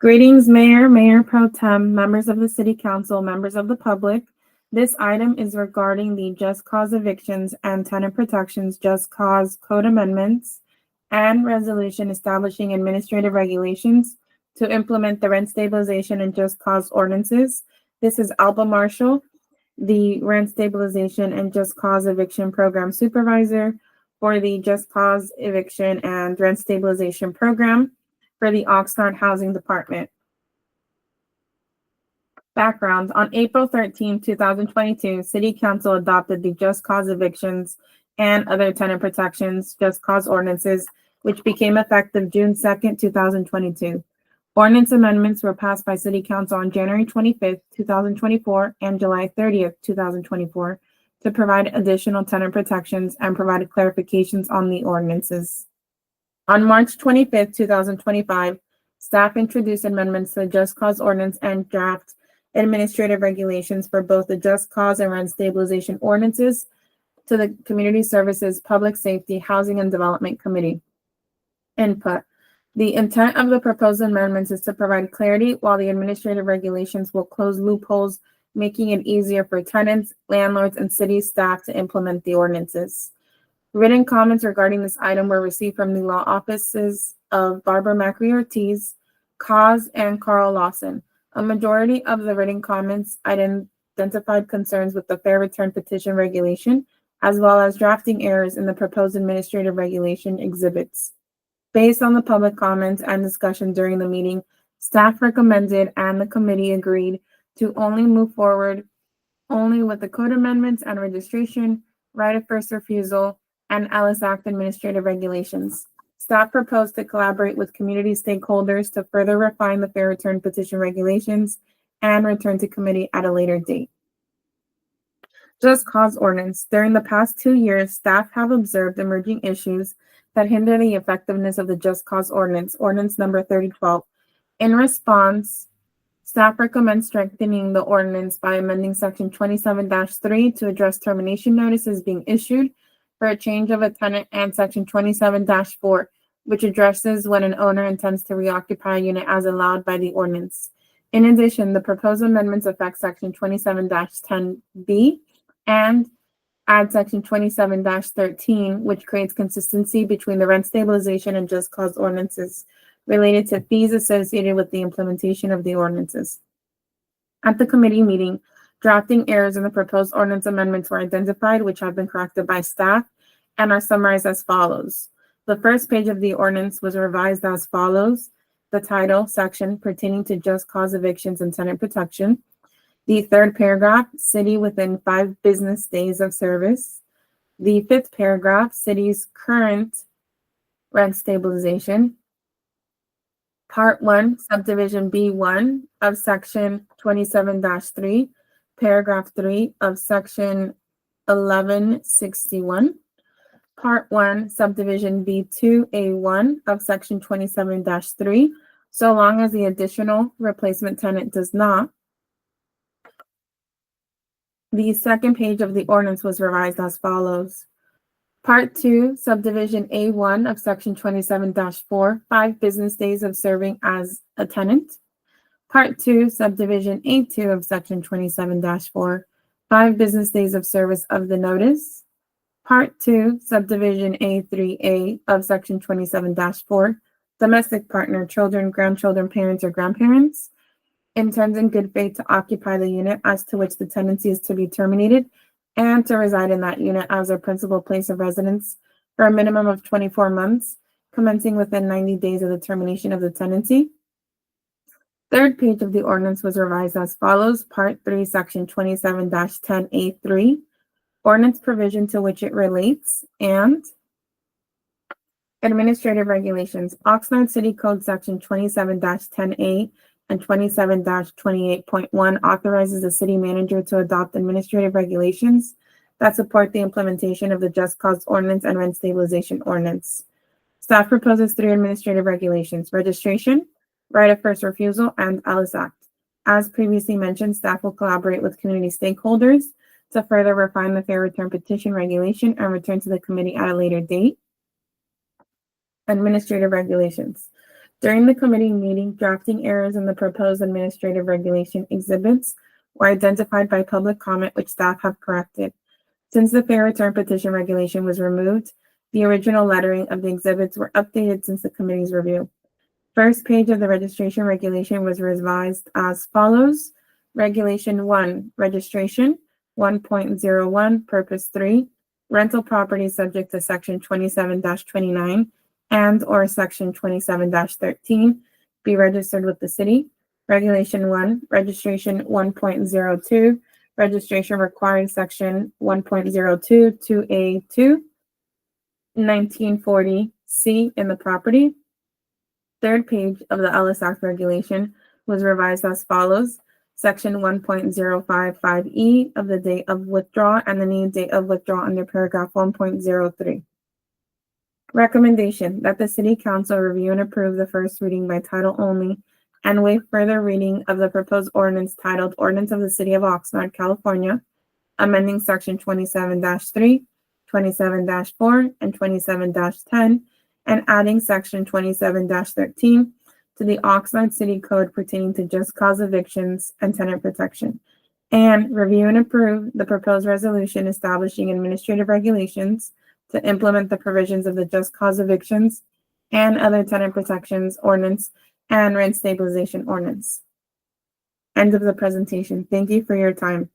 Greetings, Mayor, Mayor Pro Tem, members of the City Council, members of the public. This item is regarding the just cause evictions and tenant protections just cause code amendments and resolution establishing administrative regulations to implement the rent stabilization and just cause ordinances. This is Alba Marshall, the rent stabilization and just cause eviction program supervisor for the just cause eviction and rent stabilization program for the Oxnard Housing Department. Background: on April 13, 2022, City Council adopted the Just Cause Evictions and Other Tenant Protections Just Cause Ordinances, which became effective June 2nd, 2022. Ordinance amendments were passed by City Council on January 25th, 2024 and July 30th, 2024 to provide additional tenant protections and provide clarifications on the ordinances. On March 25th, 2025, staff introduced amendments to the Just Cause Ordinance and draft administrative regulations for both the Just Cause and Rent Stabilization Ordinances to the Community Services, Public Safety, Housing and Development Committee. Input: the intent of the proposed amendments is to provide clarity, while the administrative regulations will close loopholes, making it easier for tenants, landlords, and city staff to implement the ordinances. Written comments regarding this item were received from the law offices of Barbara Macri Ortiz, Cause, and Carl Lawson. A majority of the written comments identified concerns with the Fair Return Petition regulation, as well as drafting errors in the proposed administrative regulation exhibits. Based on the public comments and discussion during the meeting, staff recommended and the committee agreed to only move forward only with the code amendments and registration, right of first refusal, and Alice Act administrative regulations. Staff proposed to collaborate with community stakeholders to further refine the Fair Return Petition regulations and return to committee at a later date. Just Cause Ordinance. During the past 2 years, staff have observed emerging issues that hinder the effectiveness of the Just Cause Ordinance, Ordinance number 3012. In response, staff recommends strengthening the ordinance by amending section 27-3 to address termination notices being issued for a change of a tenant, and section 27-4, which addresses when an owner intends to reoccupy a unit as allowed by the ordinance. In addition, the proposed amendments affect section 27-10B and add section 27-13, which creates consistency between the rent stabilization and just cause ordinances related to fees associated with the implementation of the ordinances. At the committee meeting, drafting errors in the proposed ordinance amendments were identified, which have been corrected by staff and are summarized as follows. The first page of the ordinance was revised as follows. The title section pertaining to just cause evictions and tenant protection. The third paragraph, city within 5 business days of service. The fifth paragraph, city's current rent stabilization. Part 1, subdivision B1 of section 27-3, paragraph 3 of section 1161. Part 1, subdivision B2A1 of section 27-3, so long as the additional replacement tenant does not. The second page of the ordinance was revised as follows. Part 2, subdivision A1 of section 27-4, 5 business days of serving as a tenant. Part 2, subdivision A2 of section 27-4, 5 business days of service of the notice. Part 2, subdivision A3A of section 27-4, domestic partner, children, grandchildren, parents, or grandparents, intends in good faith to occupy the unit as to which the tenancy is to be terminated and to reside in that unit as their principal place of residence for a minimum of 24 months, commencing within 90 days of the termination of the tenancy. Third page of the ordinance was revised as follows. Part 3, section 27-10A3, ordinance provision to which it relates, and administrative regulations. Oxnard City Code section 27-10A and 27-28.1 authorizes the city manager to adopt administrative regulations that support the implementation of the Just Cause Ordinance and Rent Stabilization Ordinance. Staff proposes 3 administrative regulations: registration, right of first refusal, and Alice Act. As previously mentioned, staff will collaborate with community stakeholders to further refine the Fair Return Petition regulation and return to the committee at a later date. Administrative regulations. During the committee meeting, drafting errors in the proposed administrative regulation exhibits were identified by public comment, which staff have corrected. Since the fair return petition regulation was removed, the original lettering of the exhibits were updated since the committee's review. First page of the registration regulation was revised as follows. Regulation 1, registration. 1.01, purpose 3, rental property subject to section 27-29 and/or section 27-13 be registered with the city. Regulation 1, registration. 1.02, registration required section 1.02 2A2, 1940C in the property. Third page of the Ellis Act regulation was revised as follows. Section 1.055E of the date of withdrawal and the named date of withdrawal under paragraph 1.03. Recommendation that the City Council review and approve the first reading by title only and waive further reading of the proposed ordinance titled Ordinance of the City of Oxnard, California, amending section 27-3, 27-4, and 27-10, and adding section 27-13 to the Oxnard City Code pertaining to just cause evictions and tenant protection, and review and approve the proposed resolution establishing administrative regulations to implement the provisions of the just cause evictions and other tenant protections ordinance and rent stabilization ordinance. End of the presentation. Thank you for your time.